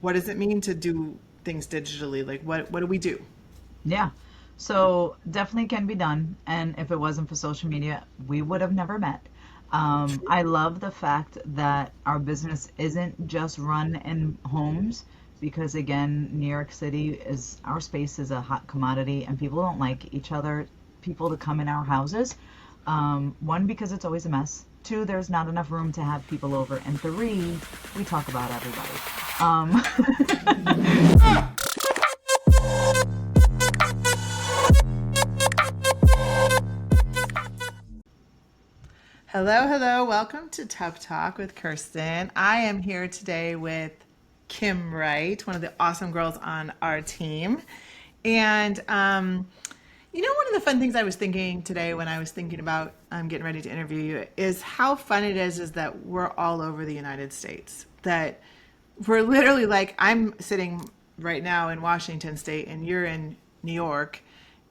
what does it mean to do things digitally? Like what do we do? Yeah. So definitely can be done. And if it wasn't for social media, we would have never met. I love the fact that our business isn't just run in homes because again, New York City is our space is a hot commodity and people don't like each other, people to come in our houses. One, because it's always a mess. Two, there's not enough room to have people over. And three, we talk about everybody. Hello, hello. Welcome to Tough Talk with Kirstin. I am here today with Kim Wright, one of the awesome girls on our team. And one of the fun things I was thinking today when I was thinking about getting ready to interview you is how fun it is that we're all over the United States. That we're literally like, I'm sitting right now in Washington State and you're in New York,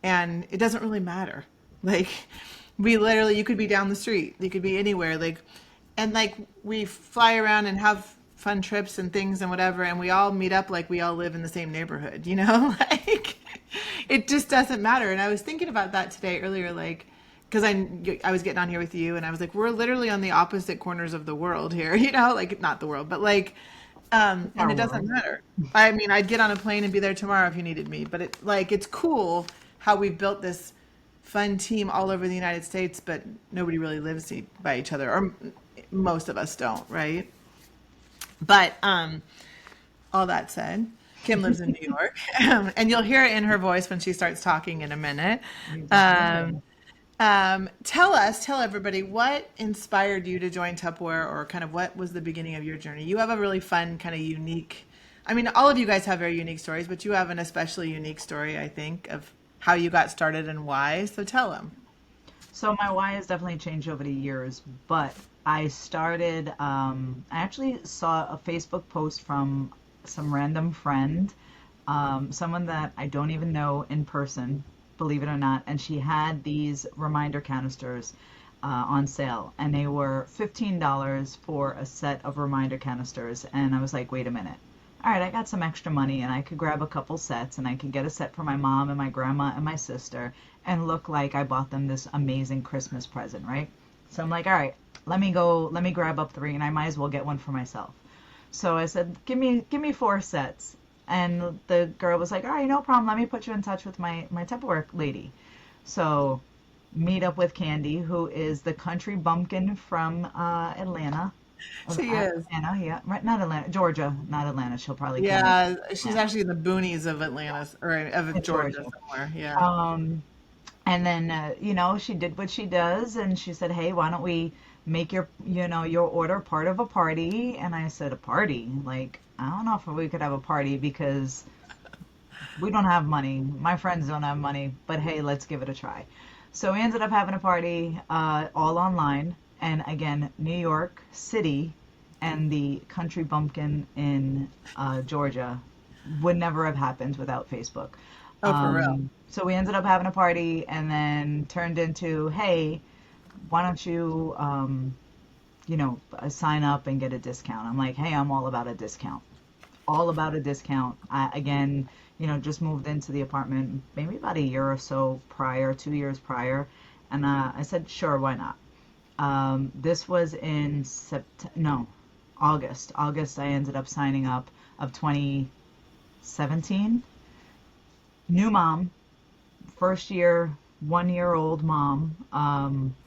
and it doesn't really matter. Like, we literally, you could be down the street, you could be anywhere. Like, and like, we fly around and have fun trips and things and whatever, and we all meet up like we all live in the same neighborhood, you know? Like, it just doesn't matter. And I was thinking about that today earlier, like, because I was getting on here with you, and I was like, we're literally on the opposite corners of the world here, you know, like not the world, but like, and Our it doesn't world. matter. I mean, I'd get on a plane and be there tomorrow if you needed me, but it's cool how we've built this fun team all over the United States, but nobody really lives by each other, or most of us don't, right? But all that said, Kim lives in New York, and you'll hear it in her voice when she starts talking in a minute. You just Um, will. tell everybody what inspired you to join Tupperware, or kind of what was the beginning of your journey. You have a really fun, kind of unique, I mean, all of you guys have very unique stories, but you have an especially unique story, I think, of how you got started and why. So tell them. So my why has definitely changed over the years, but I started, I actually saw a Facebook post from some random friend, someone that I don't even know in person, believe it or not, and she had these reminder canisters on sale, and they were $15 for a set of reminder canisters, and I was like, wait a minute. All right, I got some extra money and I could grab a couple sets and I could get a set for my mom and my grandma and my sister and look like I bought them this amazing Christmas present, right? So I'm like, all right, let me grab up three and I might as well get one for myself. So I said, give me four sets. And the girl was like, all right, no problem. Let me put you in touch with my Tupperware lady. So meet up with Candy, who is the country bumpkin from Atlanta. She is. Atlanta, yeah, right, not Atlanta, Georgia, not Atlanta. She'll probably kill me. Yeah, she's Atlanta, actually in the boonies of Atlanta, or of in Georgia Georgia. somewhere. Yeah. Um, and then she did what she does, and she said, "Hey, why don't we make your order part of a party?" And I said, "A party? Like, I don't know if we could have a party because we don't have money. My friends don't have money, but hey, let's give it a try." So we ended up having a party all online. And again, New York City and the country bumpkin in Georgia would never have happened without Facebook. Oh, for real. So we ended up having a party and then turned into, hey, why don't you, sign up and get a discount? I'm like, hey, I'm all about a discount, all about a discount. Again, just moved into the apartment maybe about a year or so prior, 2 years prior. And I said, sure, why not? This was in no, August. August, I ended up signing up of 2017. New mom, first year, 1 year old mom.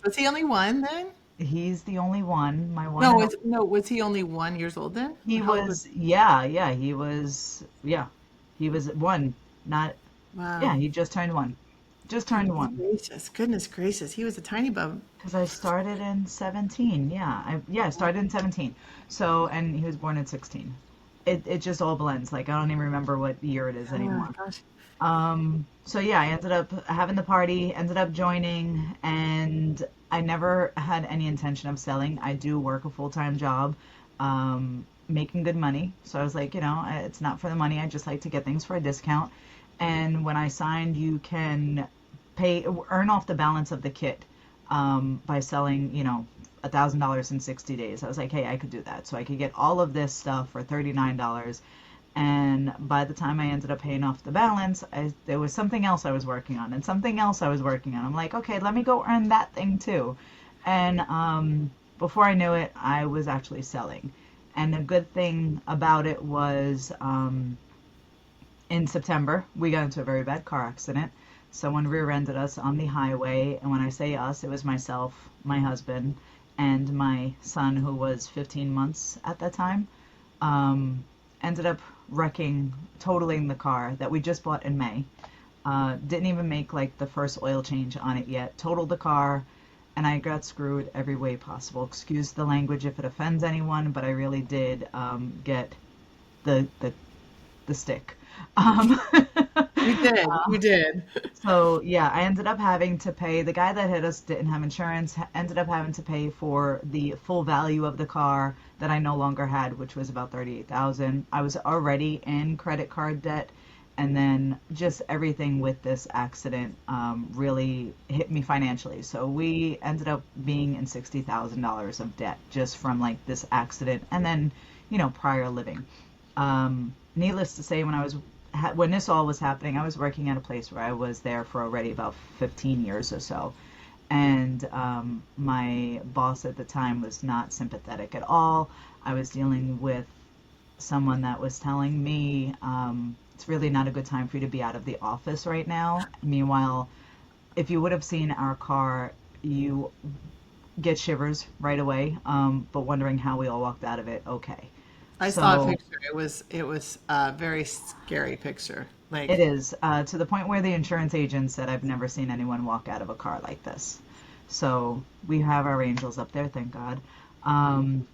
Was he only one then? He's the only one, my one No, and was no, was he only 1 years old then? he How old was was, yeah, he was, yeah, he was one, not, yeah, Wow. he just turned one. Just turned Goodness one. gracious. Goodness gracious. He was a tiny bum. Because I started in 17. Yeah, I started in 17. So, and he was born in 16. It just all blends. Like, I don't even remember what year it is Oh my anymore. gosh. So yeah, I ended up having the party, ended up joining, and I never had any intention of selling. I do work a full-time job, making good money. So I was like, it's not for the money. I just like to get things for a discount. And when I signed, you can earn off the balance of the kit, by selling, $1,000 in 60 days. I was like, hey, I could do that. So I could get all of this stuff for $39 And by the time I ended up paying off the balance, there was something else I was working on and something else I was working on. I'm like, okay, let me go earn that thing too. And before I knew it, I was actually selling. And the good thing about it was in September, we got into a very bad car accident. Someone rear-ended us on the highway. And when I say us, it was myself, my husband, and my son, who was 15 months at that time. Um, Ended up wrecking, totaling the car that we just bought in May. Didn't even make like the first oil change on it yet. Totaled the car, and I got screwed every way possible. Excuse the language if it offends anyone, but I really did get the the the stick. Um, You did. You did. So yeah, I ended up having to pay. The guy that hit us didn't have insurance. Ended up having to pay for the full value of the car that I no longer had, which was about 38,000. I was already in credit card debt, and then just everything with this accident really hit me financially. So we ended up being in $60,000 of debt just from like this accident, and then prior living. Needless to say, when this all was happening, I was working at a place where I was there for already about 15 years or so. And my boss at the time was not sympathetic at all. I was dealing with someone that was telling me it's really not a good time for you to be out of the office right now. Meanwhile, if you would have seen our car, you get shivers right away, but wondering how we all walked out of it okay. I saw a So picture. It was a very scary picture. it Like, is to the point where the insurance agent said, I've never seen anyone walk out of a car like this. So we have our angels up there, thank God. Um,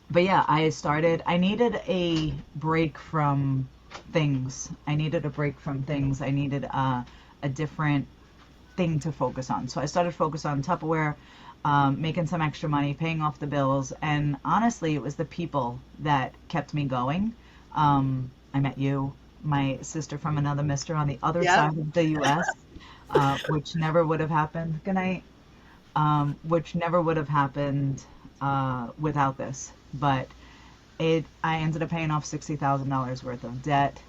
but yeah, I needed a break from things. I needed a break from things. I needed a different thing to focus on. So I started focus on Tupperware, making some extra money, paying off the bills, and honestly, it was the people that kept me going. I met you, my sister from another mister on the other yep. side of the U.S., which never would have happened. Good night. Which never would have happened without this. But I ended up paying off $60,000 worth of debt.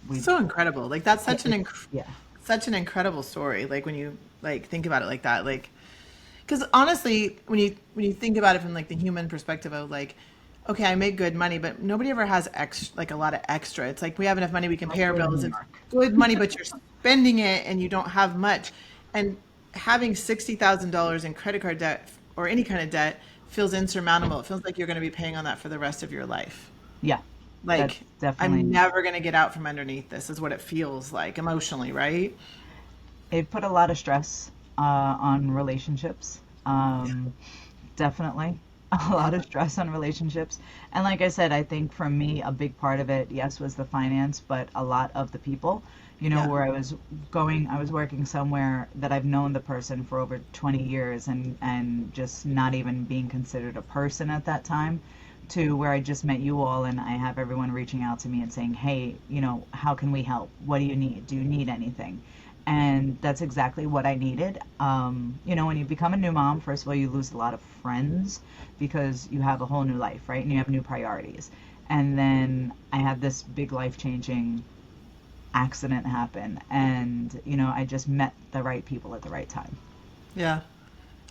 We, So incredible. Like that's yeah, such an incredible story. Like when you like think about it like that. Like because honestly, when you think about it from like the human perspective of like, okay, I make good money, but nobody ever has like a lot of extra. It's like we have enough money we can pay our especially in bills. New It's York. good money, but you're spending it and you don't have much. And having $60,000 in credit card debt or any kind of debt feels insurmountable. It feels like you're going to be paying on that for the rest of your life. Yeah, that's Like I'm definitely. never going to get out from underneath this is what it feels like emotionally, right? It put a lot of stress on relationships. Definitely a lot of stress on relationships. And like I said, I think for me, a big part of it, yes, was the finance, but a lot of the people, Yeah. where I was working somewhere that I've known the person for over 20 years and just not even being considered a person at that time, to where I just met you all and I have everyone reaching out to me and saying, hey, how can we help? What do you need? Do you need anything? And that's exactly what I needed. When you become a new mom, first of all, you lose a lot of friends because you have a whole new life, right? And you have new priorities. And then I had this big life changing accident happen. And, I just met the right people at the right time. Yeah.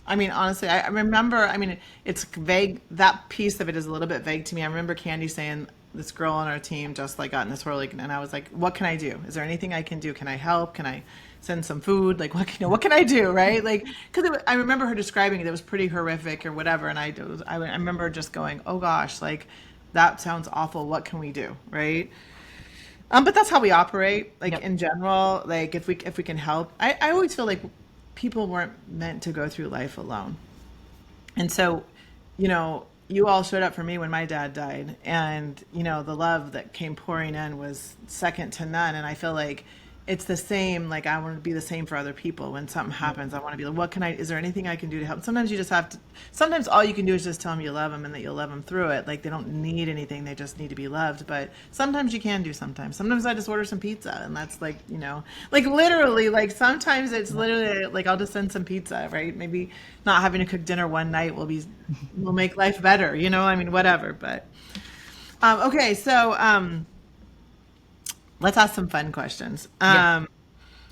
I mean, honestly, I remember, I mean, it's vague. That piece of it is a little bit vague to me. I remember Candy saying this girl on our team just like got in this whirly, and I was like, what can I do? Is there anything I can do? Can I help? Can I send some food? Like, what can I do? Right? Like, because I remember her describing it, it was pretty horrific or whatever. And I remember just going, oh gosh, like that sounds awful. What can we do? Right? But that's how we operate, like Yep. in general. Like if we can help, I always feel like people weren't meant to go through life alone. And so, you all showed up for me when my dad died, and the love that came pouring in was second to none. And I feel like it's the same. Like I want to be the same for other people. When something Yep. happens, I want to be like, what can I? Is there anything I can do to help? Sometimes you just have to. Sometimes all you can do is just tell them you love them and that you'll love them through it. Like they don't need anything; they just need to be loved. But sometimes you can do. Sometimes I just order some pizza, and that's like like literally, like sometimes it's Yep. literally like I'll just send some pizza, right? Maybe not having to cook dinner one night will make life better. I mean, whatever. But Okay, so let's ask some fun questions. Yeah.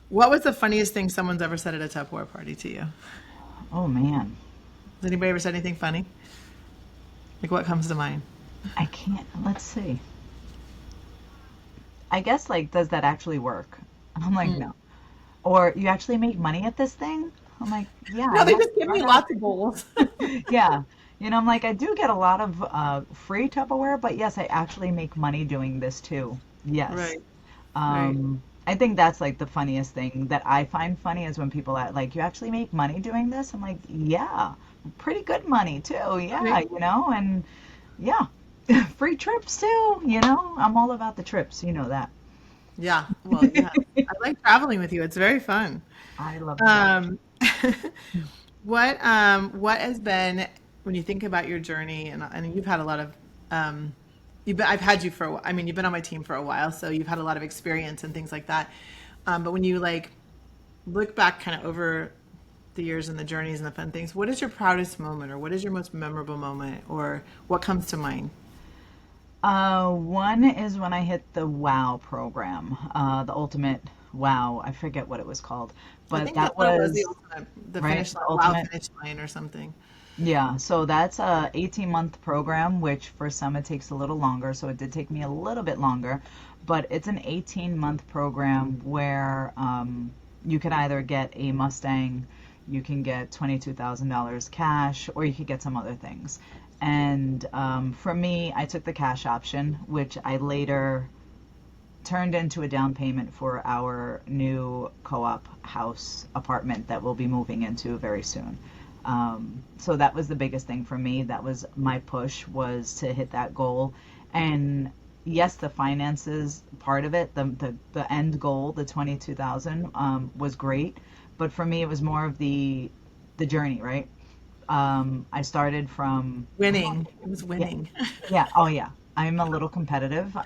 What was the funniest thing someone's ever said at a Tupperware party to you? Oh man. Has anybody ever said anything funny? Like what comes to mind? I can't. Let's see. I guess like, does that actually work? And I'm like, Mm. no. Or you actually make money at this thing? I'm like, yeah, No, I they have just give me startup. lots of bowls. Yeah. I'm like, I do get a lot of free Tupperware, but yes, I actually make money doing this too. Yes. Right, right. I think that's like the funniest thing that I find funny is when people are like, you actually make money doing this? I'm like, yeah, pretty good money too. Yeah, Right. and yeah, free trips too. I'm all about the trips. You know that. Yeah. Well, yeah. I like traveling with you. It's very fun. I love to travel. Um, what has been when you think about your journey and you've had a lot of I've had you for a while. I mean, you've been on my team for a while, so you've had a lot of experience and things like that. But when you like look back kind of over the years and the journeys and the fun things, what is your proudest moment or what is your most memorable moment or what comes to mind? One is when I hit the WOW program, the ultimate WOW. I forget what it was called, I but think that's that what it was, the was ultimate, the right, finish the line, wow, ultimate. finish line or something. Yeah, so that's a 18-month program, which for some it takes a little longer. So it did take me a little bit longer, but it's an 18-month program where you can either get a Mustang, you can get $22,000 cash, or you could get some other things. And for me, I took the cash option, which I later turned into a down payment for our new co-op house apartment that we'll be moving into very soon. So that was the biggest thing for me. That was my push, was to hit that goal. And yes, the finances part of it, the end goal, the 22,000, was great. But for me, it was more of the journey, right? I started from, Winning. It was yeah, winning. yeah, oh yeah. I'm a little competitive,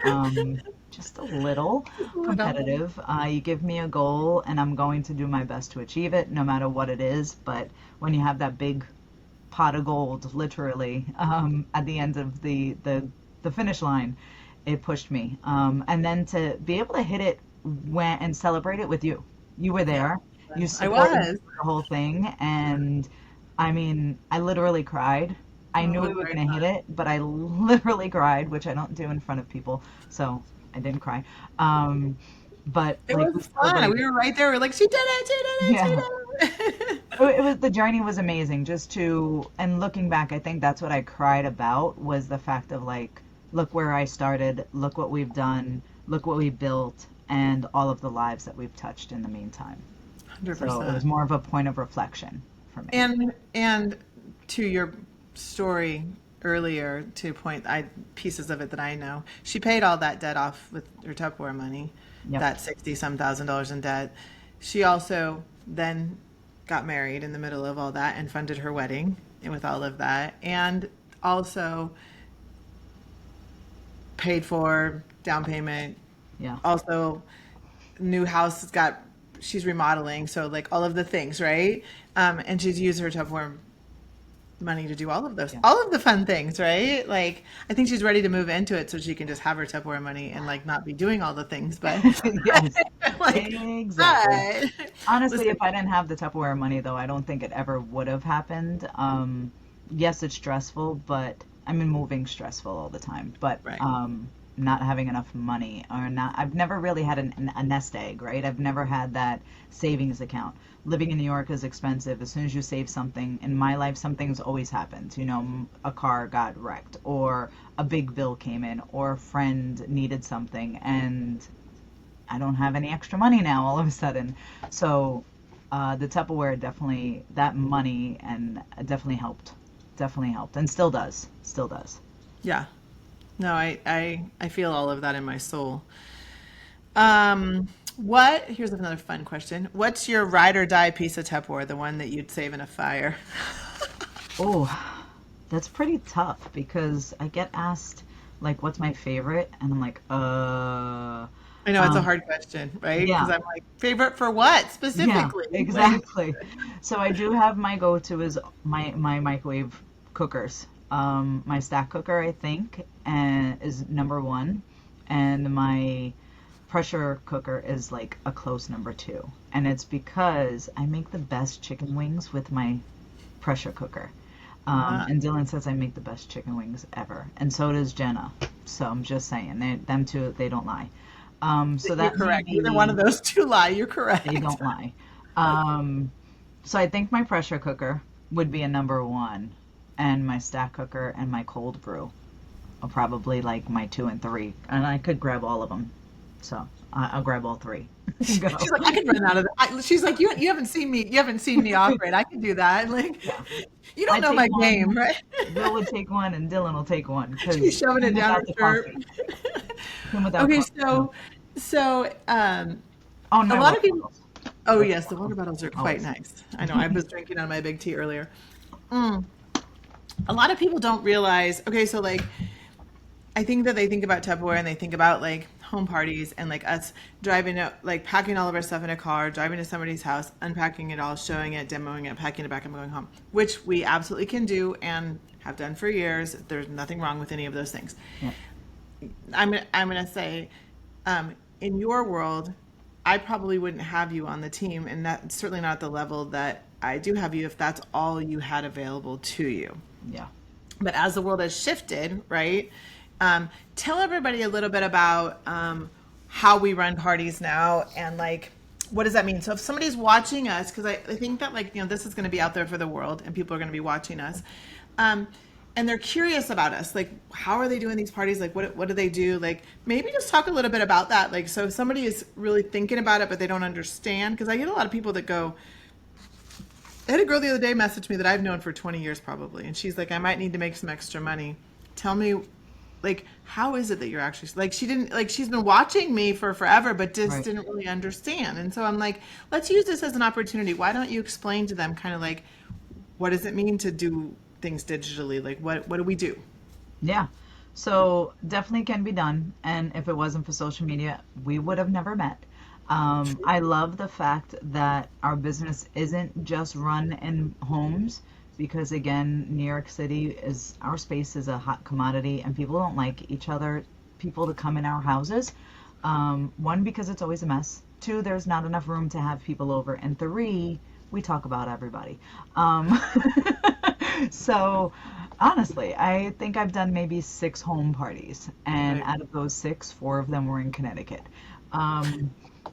just a little Just a little. competitive. You give me a goal and I'm going to do my best to achieve it, no matter what it is. But when you have that big pot of gold, literally, at the end of the finish line, it pushed me. And then to be able to hit it and celebrate it with you. You were Yeah, there. You I supported me was. through the whole thing, and I mean, I literally cried. I Oh, knew it we was were very gonna hit fun. it, but I literally cried, which I don't do in front of people, so I didn't cry. Um, but It like, we was fun. We celebrated. were right there. We're like, she did it, she did it, Yeah. she did it. It was, the journey was amazing. And looking back, I think that's what I cried about, was the fact of like, look where I started, look what we've done, look what we built, and all of the lives that we've touched in the meantime. So it was 100%. more of a point of reflection for me. And to your story earlier, to point I pieces of it that I know, she paid all that debt off with her Tupperware money, Yep. that 60 some $1,000 in debt. She also then got married in the middle of all that and funded her wedding and with all of that, and also paid for down payment, Yeah. also new house has got she's remodeling, so like all of the things, right? And she's used her Tupperware money to do Yeah. all of the fun things, right? Like I think she's ready to move into it so she can just have her Tupperware money and like not be doing all the things, but Yes. like, Exactly. but Honestly, listen, if I didn't have the Tupperware money, though, I don't think it ever would have happened. Yes, it's stressful, but I mean, moving stressful all the time. But right. not having enough money, or not, I've never really had a nest egg, right? I've never had that savings account. Living in New York is expensive. As soon as you save something, in my life, something's always happened. A car got wrecked, or a big bill came in, or a friend needed something, and I don't have any extra money now all of a sudden. So the Tupperware definitely, that money, and definitely helped. Definitely helped. And still does. Still does. Yeah. No, I feel all of that in my soul. Here's another fun question. What's your ride or die piece of Tupperware, the one that you'd save in a fire? Oh, that's pretty tough because I get asked, like, what's my favorite? And I'm like, I know it's a um, hard question, right? yeah. Because I'm like, favorite for what Yeah, specifically? Like, exactly. So I do have my go-to is my microwave cookers. My stack cooker, I think, is number one, and my pressure cooker is like a close number two. And it's because I make the best chicken wings with my pressure cooker. Ah, And Dylan says I make the best chicken wings ever, and so does Jenna. So I'm just saying, them two, they don't lie. So you're that may correct. Either one be, of those two lie. You're they correct. don't lie. Um, so I think my pressure cooker would be a number one, and my stack cooker and my cold brew are probably like my two and three, and I could grab all of them. So I'll grab all three. She's Go. like, I could run out of that. She's like, you haven't seen me. You haven't seen me operate. I can do that. Like, Yeah, you I don't know take my game, one. right? Will would take one, and Dylan will take one She's because shoving it him down her without the shirt. coffee. Him without Okay, coffee. No. so Oh, and a my lot water of people. bottles. Oh Water yes, the water bottles. bottles are quite Always. nice. I know. I was drinking out of my big tea earlier. Mm. A lot of people don't realize. Okay, so like I think that they think about Tupperware and they think about like home parties and like us driving out, like packing all of our stuff in a car, driving to somebody's house, unpacking it all, showing it, demoing it, packing it back and going home, which we absolutely can do and have done for years. There's nothing wrong with any of those things. Yeah. I'm gonna say, in your world, I probably wouldn't have you on the team, and that's certainly not the level that I do have you if that's all you had available to you. Yeah. But as the world has shifted, right? Tell everybody a little bit about how we run parties now and like what does that mean? So if somebody's watching us, because I think that like this is going to be out there for the world and people are going to be watching us, um, and they're curious about us, like how are they doing these parties? Like what do they do? Like maybe just talk a little bit about that. Like so if somebody is really thinking about it but they don't understand, because I get a lot of people that go, I had a girl the other day message me that I've known for 20 years probably, and she's like, I might need to make some extra money. Tell me, like, how is it that you're actually like she didn't like she's been watching me for forever, but just Right. didn't really understand. And so I'm like, let's use this as an opportunity. Why don't you explain to them kind of like what does it mean to do things digitally? Like what do we do? Yeah. So definitely can be done. And if it wasn't for social media, we would have never met. I love the fact that our business isn't just run in homes because again, New York City is our space is a hot commodity and people don't like each other, people to come in our houses. One, because it's always a mess. Two, there's not enough room to have people over. And three, we talk about everybody. Um, so honestly, I think I've done maybe six home parties, and Right. out of those six, four of them were in Connecticut. Um,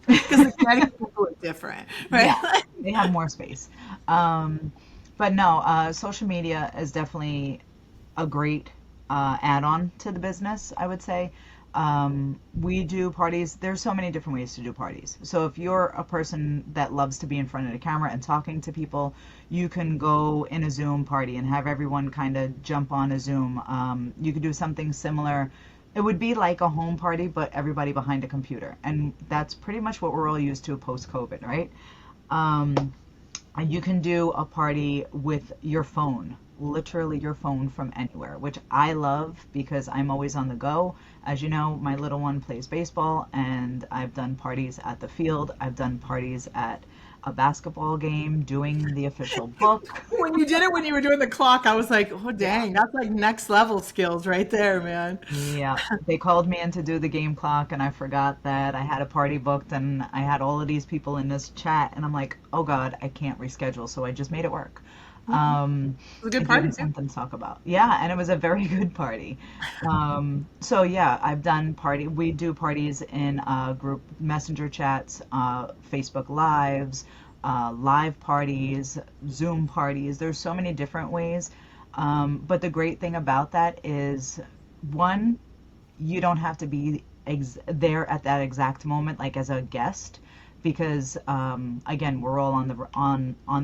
Because the Connecticut people are different, right? yeah, they have more space. Um, but no, social media is definitely a great add-on to the business, I would say. We do parties. There's so many different ways to do parties. So if you're a person that loves to be in front of the camera and talking to people, you can go in a Zoom party and have everyone kind of jump on a Zoom. You could do something similar. It would be like a home party, but everybody behind a computer. And that's pretty much what we're all used to post-COVID, right? Um, you can do a party with your phone, literally your phone from anywhere, which I love because I'm always on the go. As you know, my little one plays baseball, and I've done parties at the field. I've done parties at a basketball game, doing the official book. When you did it when you were doing the clock, I was like, oh Yeah. dang, that's like next level skills right there, man. Yeah, they called me in to do the game clock, and I forgot that I had a party booked, and I had all of these people in this chat, and I'm like, oh God, I can't reschedule, so I just made it work. It was a good It gave party me too. something to talk about. Yeah, and it was a very good party. So yeah, I've done party. We do parties in group messenger chats, Facebook lives, live parties, Zoom parties. There's so many different ways. But the great thing about that is, one, you don't have to be there at that exact moment, like as a guest, because again, we're all on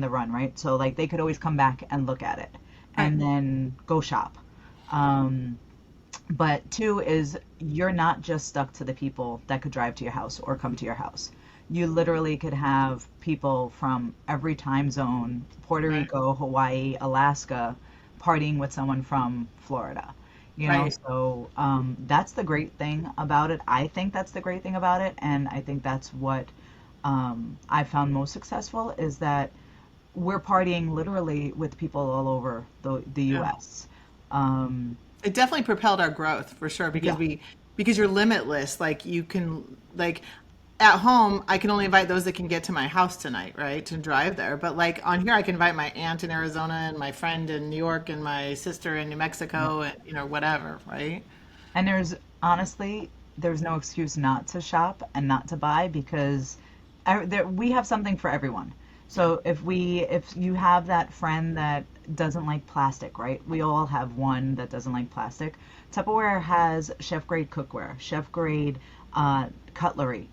the run, right? So like they could always come back and look at it, Right. and then go shop. Um, but two is you're not just stuck to the people that could drive to your house or come to your house. You literally could have people from every time zone, Puerto Right. Rico, Hawaii, Alaska, partying with someone from Florida. Right. So that's the great thing about it. I think that's the great thing about it, and I think that's what I found most successful is that we're partying literally with people all over the Yeah. U.S. Um, It definitely propelled our growth for sure yeah, because you're limitless. Like you can like at home, I can only invite those that can get to my house tonight, right? To drive there. But like on here, I can invite my aunt in Arizona and my friend in New York and my sister in New yeah. Mexico and whatever, right? And there's no excuse not to shop and not to buy because we have something for everyone. Yeah. So if you have that friend that doesn't like plastic, right? We all have one that doesn't like plastic. Tupperware has chef grade cookware, chef grade cutlery.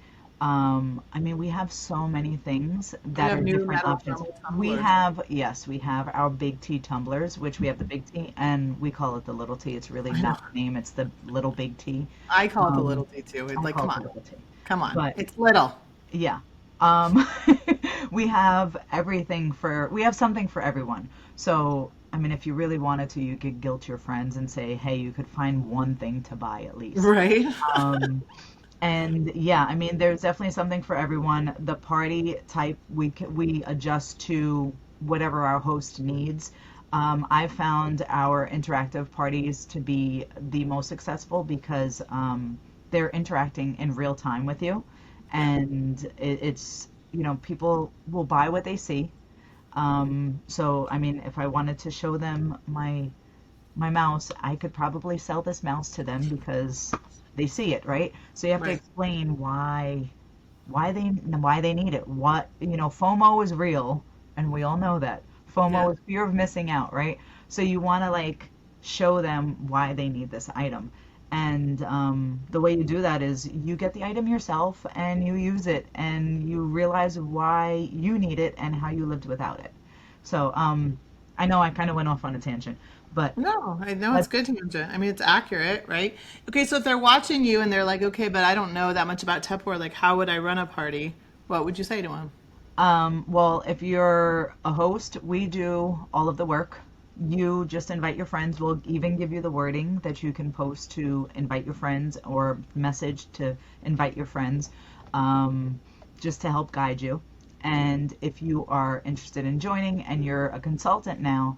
I mean, we have so many things We that have are new different metal options. thermal We tumblers. have, yes, we have our big T tumblers, which we have the big T, and we call it the little T. It's really I know. not the name, it's the little big T. I call it the Um, little D too. It's I like, call come it the on, little T. come on. But It's little. yeah, um, we have something for everyone. So, I mean, if you really wanted to, you could guilt your friends and say, hey, you could find one thing to buy at least. Right? Um, and yeah, I mean, there's definitely something for everyone. The party type we adjust to whatever our host needs. I found our interactive parties to be the most successful because they're interacting in real time with you, Yeah. and it's people will buy what they see. So I mean, if I wanted to show them my mouse, I could probably sell this mouse to them because they see it, right? So you have to Right. explain why they need it. What, FOMO is real, and we all know that. Yeah. FOMO is fear of missing out, right? So you want to like show them why they need this item. And the way you do that is you get the item yourself and you use it and you realize why you need it and how you lived without it. So I know I kind of went off on a tangent, but No, I know it's let's good tangent. I mean, it's accurate, right? Okay, so if they're watching you and they're like, okay, but I don't know that much about Tupperware, like, how would I run a party? What would you say to them? Well, if you're a host, we do all of the work. You just invite your friends. We'll even give you the wording that you can post to invite your friends or message to invite your friends, um, just to help guide you. And if you are interested in joining and you're a consultant now,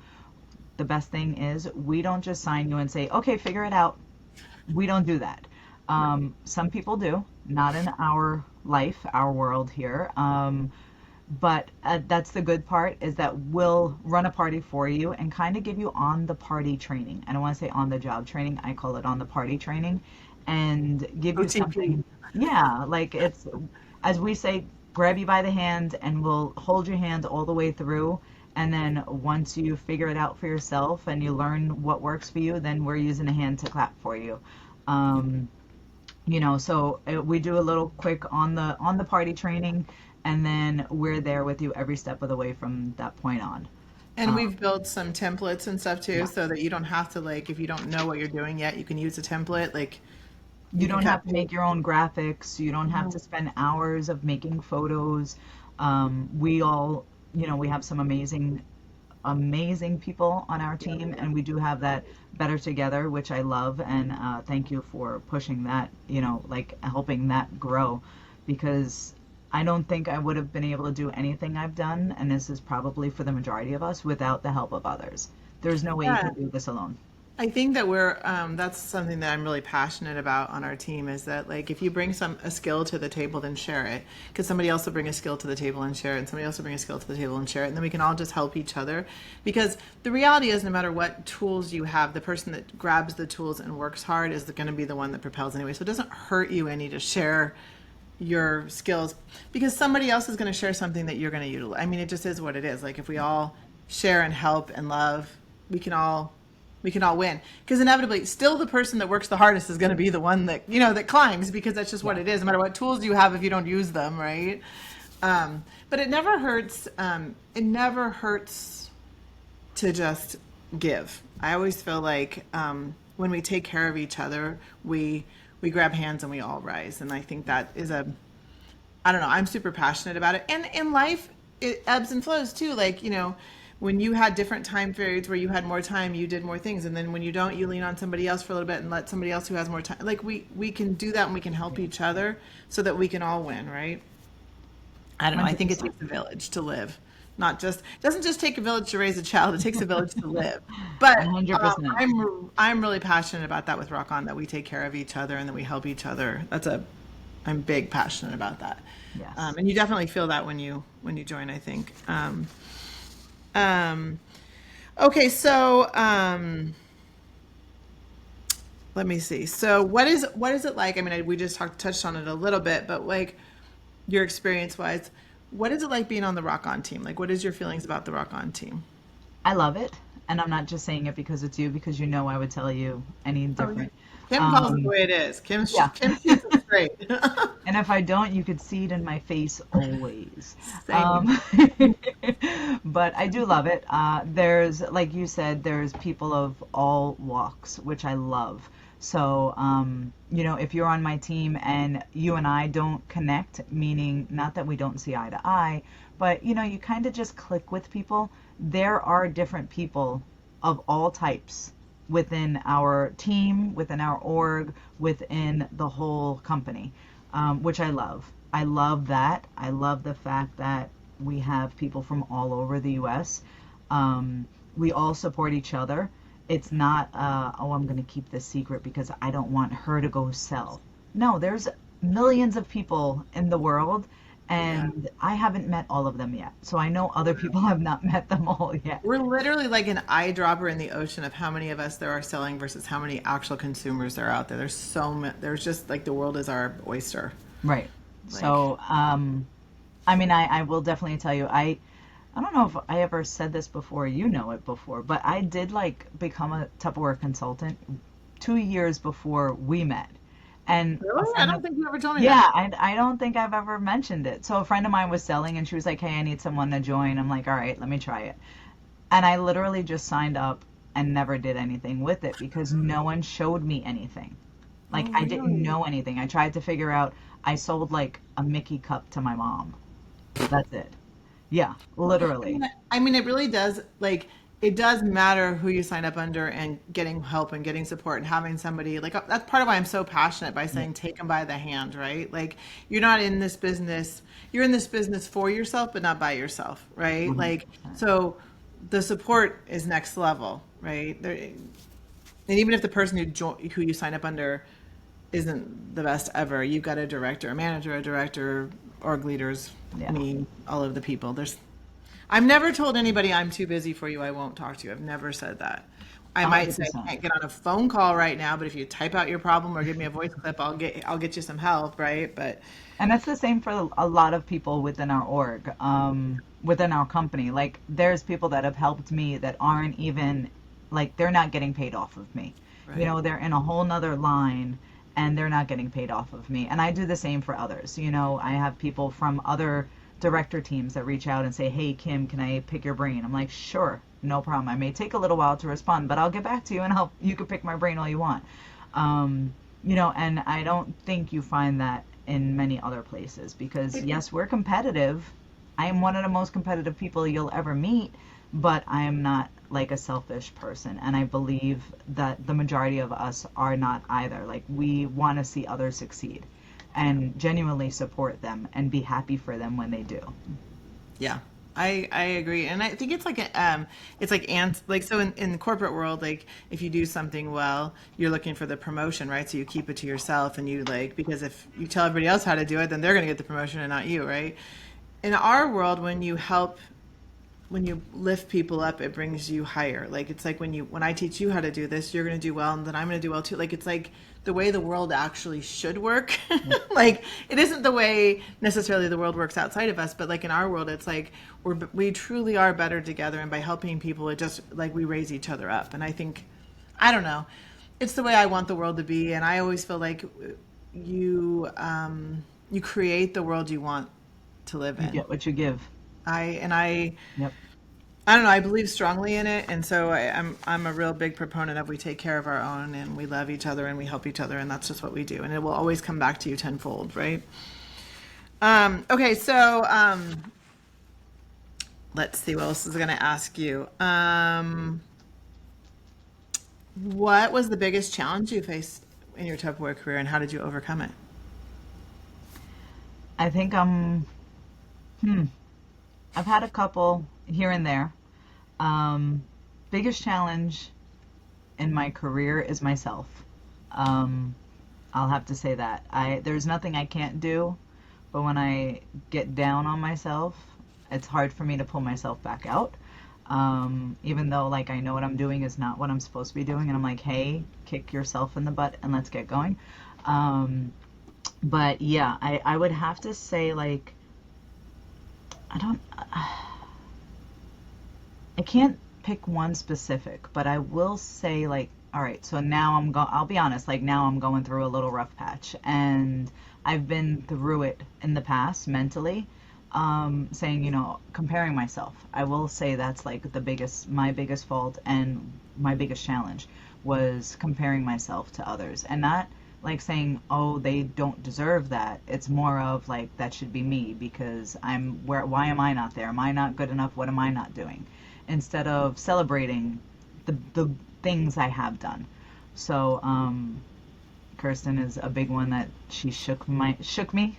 the best thing is we don't just sign you and say, okay, figure it out. We don't do that. Right. Some people do, not in our life, our world here. But that's the good part is that we'll run a party for you and kind of give you on the party training. I don't want to say on the job training. I call it on the party training and give you OTP. something. Yeah, like it's, as we say, grab you by the hand and we'll hold your hand all the way through. And then once you figure it out for yourself and you learn what works for you, then we're using a hand to clap for you. Um, so we do a little quick on the party training, and then we're there with you every step of the way from that point on. And Um, we've built some templates and stuff too, yeah. so that you don't have to, like, if you don't know what you're doing yet, you can use a template. Like, You you can don't have cut. to make your own graphics. You don't have to No. spend hours of making photos. We have some amazing people on our Yeah. team, and we do have that better together, which I love. And thank you for pushing that, like helping that grow, because I don't think I would have been able to do anything I've done, and this is probably for the majority of us, without the help of others. There's no way you Yeah. can do this alone. I think that that's something that I'm really passionate about on our team is that like if you bring a skill to the table, then share it because somebody else will bring a skill to the table and share it, and somebody else will bring a skill to the table and share it, and then we can all just help each other. Because the reality is, no matter what tools you have, the person that grabs the tools and works hard is going to be the one that propels anyway. So it doesn't hurt you any to share your skills because somebody else is going to share something that you're going to utilize. I mean, it just is what it is. Like if we all share and help and love, we can all we can all win because inevitably still the person that works the hardest is going to be the one that that climbs because that's just what Yeah. it is no matter what tools you have if you don't use them, right? But it never hurts to just give. I always feel like when we take care of each other, we grab hands and we all rise. And I think that is I don't know, I'm super passionate about it. And in life, it ebbs and flows too. Like, when you had different time periods where you had more time, you did more things. And then when you don't, you lean on somebody else for a little bit and let somebody else who has more time. Like we can do that and we can help Yeah. each other so that we can all win, right? I don't know. I think it 100%. takes a village to live Not just it doesn't just take a village to raise a child; it takes a village to live. But 100%. I'm really passionate about that with Rock On, that we take care of each other and that we help each other. I'm big passionate about that, Yes. and you definitely feel that when you join. I think. Um, okay, so let me see. So what is it like? I mean, we just touched on it a little bit, but like your experience wise, what is it like being on the Rock On team? Like, what is your feelings about the Rock On team? I love it. And I'm not just saying it because it's you, because you know I would tell you any Oh, yeah. different. Kim calls it the Um, way it is. yeah. Kim shoots it straight. And if I don't, you could see it in my face always. Same. But I do love it. There's, like you said, there's people of all walks, which I love. So, if you're on my team and you and I don't connect, meaning not that we don't see eye to eye, but you kind of just click with people. There are different people of all types within our team, within our org, within the whole company, which I love. I love that. I love the fact that we have people from all over the US. We all support each other. It's not, oh, I'm going to keep this secret because I don't want her to go sell. No, there's millions of people in the world, Yeah. and I haven't met all of them yet. So I know other people have not met them all yet. We're literally like an eyedropper in the ocean of how many of us there are selling versus how many actual consumers there are out there. There's so many, there's just like the world is our oyster. Right. Like, So, I mean, I will definitely tell you, I don't know if I ever said this before, you know it before, but I did like become a Tupperware consultant 2 years before we met. And a really? I friend don't of, think you ever told me yeah, that. I don't think I've ever mentioned it. So a friend of mine was selling and she was like, hey, I need someone to join. I'm like, all right, let me try it. And I literally just signed up and never did anything with it because no one showed me anything. Like Oh, I didn't really? know anything. I tried to figure out, I sold like a Mickey cup to my mom. That's it. Yeah, I literally. mean, it really does like it does matter who you sign up under and getting help and getting support and having somebody like that's part of why I'm so passionate by Yeah. saying take them by the hand, right? Like you're not in this business, you're in this business for yourself, but not by yourself, right? Like 100%. so the support is next level, right? And even if the person who you sign up under isn't the best ever, you've got a director, a manager, a director, org leaders, Yeah, me, all of the people. I've never told anybody I'm too busy for you. I won't talk to you. I've never said that. I might say I 100%. can't get on a phone call right now, but if you type out your problem or give me a voice clip, I'll get you some help, right? But And that's the same for a lot of people within our org, within our company. Like, there's people that have helped me that aren't even, like, they're not getting paid off of me. right. They're in a whole nother line and they're not getting paid off of me. And I do the same for others. I have people from other director teams that reach out and say, hey, Kim, can I pick your brain? I'm like, sure, no problem. I may take a little while to respond, but I'll get back to you and you can pick my brain all you want. And I don't think you find that in many other places because, yes, we're competitive. I am one of the most competitive people you'll ever meet, but I am not like a selfish person. And I believe that the majority of us are not either. Like, we want to see others succeed and genuinely support them and be happy for them when they do. Yeah, I agree, and I think it's like ants like so in the corporate world, like if you do something well, you're looking for the promotion, right? So you keep it to yourself, and you like because if you tell everybody else how to do it, then they're going to get the promotion and not you, right? In our world, when you lift people up, it brings you higher. Like it's like when I teach you how to do this, you're going to do well, and then I'm going to do well too. Like it's like the way the world actually should work. Yeah. Like it isn't the way necessarily the world works outside of us, but like in our world, it's like we truly are better together, and by helping people, it just like we raise each other up. And I think, I don't know, it's the way I want the world to be, and I always feel like you create the world you want to live You in. get what you give. I and I Yep. I don't know. I believe strongly in it, and so I'm a real big proponent of we take care of our own and we love each other and we help each other, and that's just what we do, and it will always come back to you tenfold, right? Okay, so let's see what else is going to ask you. What was the biggest challenge you faced in your Tupperware career, and how did you overcome it? I think I'm, hmm, I've had a couple here and there. Um, Biggest challenge in my career is myself. Um, I'll have to say that. There's nothing I can't do, but when I get down on myself, it's hard for me to pull myself back out. Even though like I know what I'm doing is not what I'm supposed to be doing, and I'm like, hey, kick yourself in the butt and let's get going. Um, but yeah, I would have to say like I don't I can't pick one specific, but I will say like, all right, so now I'll be honest, like now I'm going through a little rough patch and I've been through it in the past mentally. Saying, comparing myself. I will say that's like my biggest fault and my biggest challenge was comparing myself to others and not like saying, oh, they don't deserve that. It's more of like, that should be me because why am I not there? Am I not good enough? What am I not doing? Instead of celebrating the things I have done. So, Kirsten is a big one that she shook me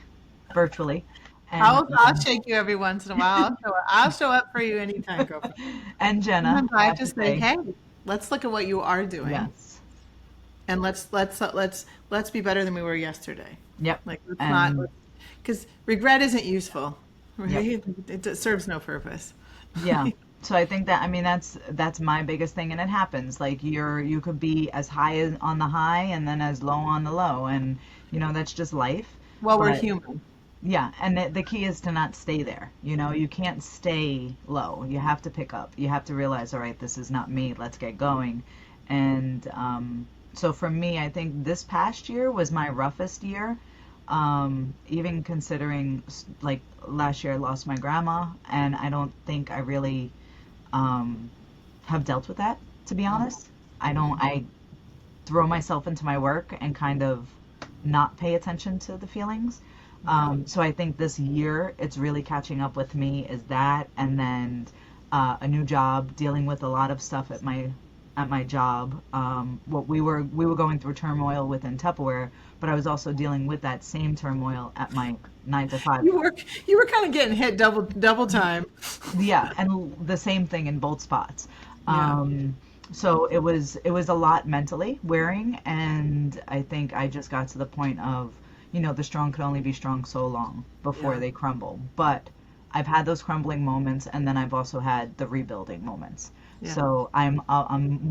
virtually. And I'll shake you every once in a while. I'll show up for you anytime, girlfriend. and Jenna, Sometimes I I have to just say, say, hey, let's look at what you are doing, yes, and let's be better than we were yesterday. yep, Like let's not, and because regret isn't useful, yep, right? It serves no purpose. yeah. So I think that I mean that's my biggest thing, and it happens. Like you could be as high on the high and then as low on the low, and that's just life. Well, we're But human. yeah, and the key is to not stay there. You can't stay low. You have to pick up. You have to realize, all right, this is not me. Let's get going. And so for me, I think this past year was my roughest year. Even considering like last year I lost my grandma, and I don't think I really um, have dealt with that, to be honest. I throw myself into my work and kind of not pay attention to the feelings. So I think this year it's really catching up with me is that, and then a new job, dealing with a lot of stuff at my job. What we were going through turmoil within Tupperware, but I was also dealing with that same turmoil at my 9 to 5. You were kind of getting hit double time. Yeah, and the same thing in both spots. Yeah. So it was a lot mentally wearing, and I think I just got to the point of, the strong can only be strong so long before Yeah. they crumble. But I've had those crumbling moments, and then I've also had the rebuilding moments. Yeah. So I'm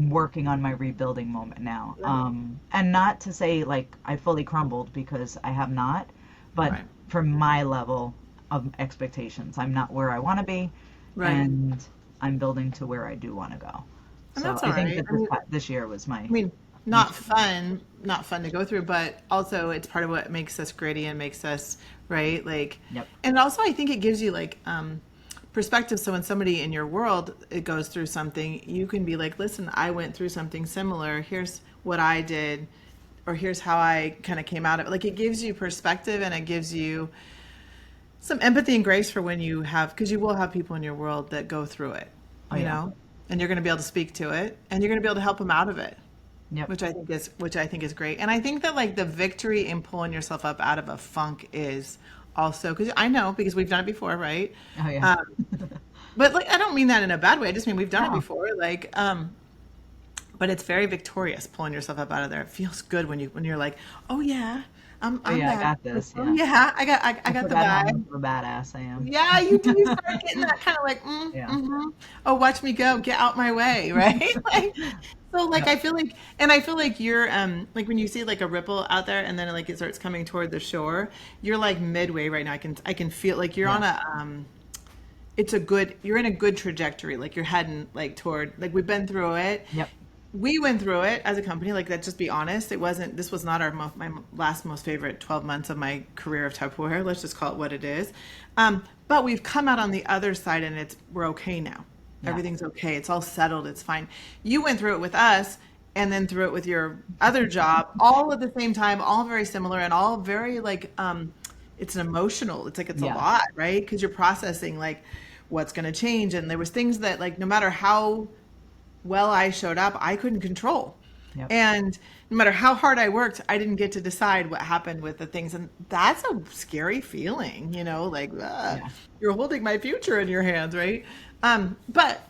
working on my rebuilding moment now. Right. And not to say like I fully crumbled because I have not, but Right. for my level of expectations, I'm not where I want to be, Right. and I'm building to where I do want to go. And So that's I all think right. that this year was I mean, my not fun to go through, but also it's part of what makes us gritty and makes us, right? Like, yep, and also I think it gives you like perspective. So when somebody in your world it goes through something, you can be like, listen, I went through something similar. Here's what I did, or here's how I kind of came out of it. Like it gives you perspective and it gives you some empathy and grace for when you have, because you will have people in your world that go through it, oh you yeah, know, and you're going to be able to speak to it and you're going to be able to help them out of it, yep, which I think is great. And I think that like the victory in pulling yourself up out of a funk is also, because I know because we've done it before, right? oh yeah, Um, but like I don't mean that in a bad way. I just mean we've done it no, before. Like, but it's very victorious pulling yourself up out of there. It feels good when you're like, oh yeah, I'm oh I'm yeah, I back. got this, Oh yeah. yeah, I I got the forgot how much vibe. of a badass I am. Yeah, you do. You start getting that kind of like, Yeah, mm-hmm. Oh, watch me go, get out my way, right? Like, so like yep, I feel like you're like when you see like a ripple out there and then like it starts coming toward the shore, you're like midway right now. I can feel like you're on yes, a you're in a good trajectory. Like you're heading like toward like we've been through it. yep, We went through it as a company. Like let's just be honest. This was not my last most favorite 12 months of my career of Tupperware. Let's just call it what it is. But we've come out on the other side and we're okay now. Everything's yes, okay. It's all settled. It's fine. You went through it with us and then through it with your other job all at the same time, all very similar and all very like it's an emotional. It's like it's a yes, lot, right? Because you're processing like what's going to change and there was things that like no matter how well I showed up, I couldn't control. yep, And no matter how hard I worked, I didn't get to decide what happened with the things. And that's a scary feeling, like Yeah. you're holding my future in your hands, right? But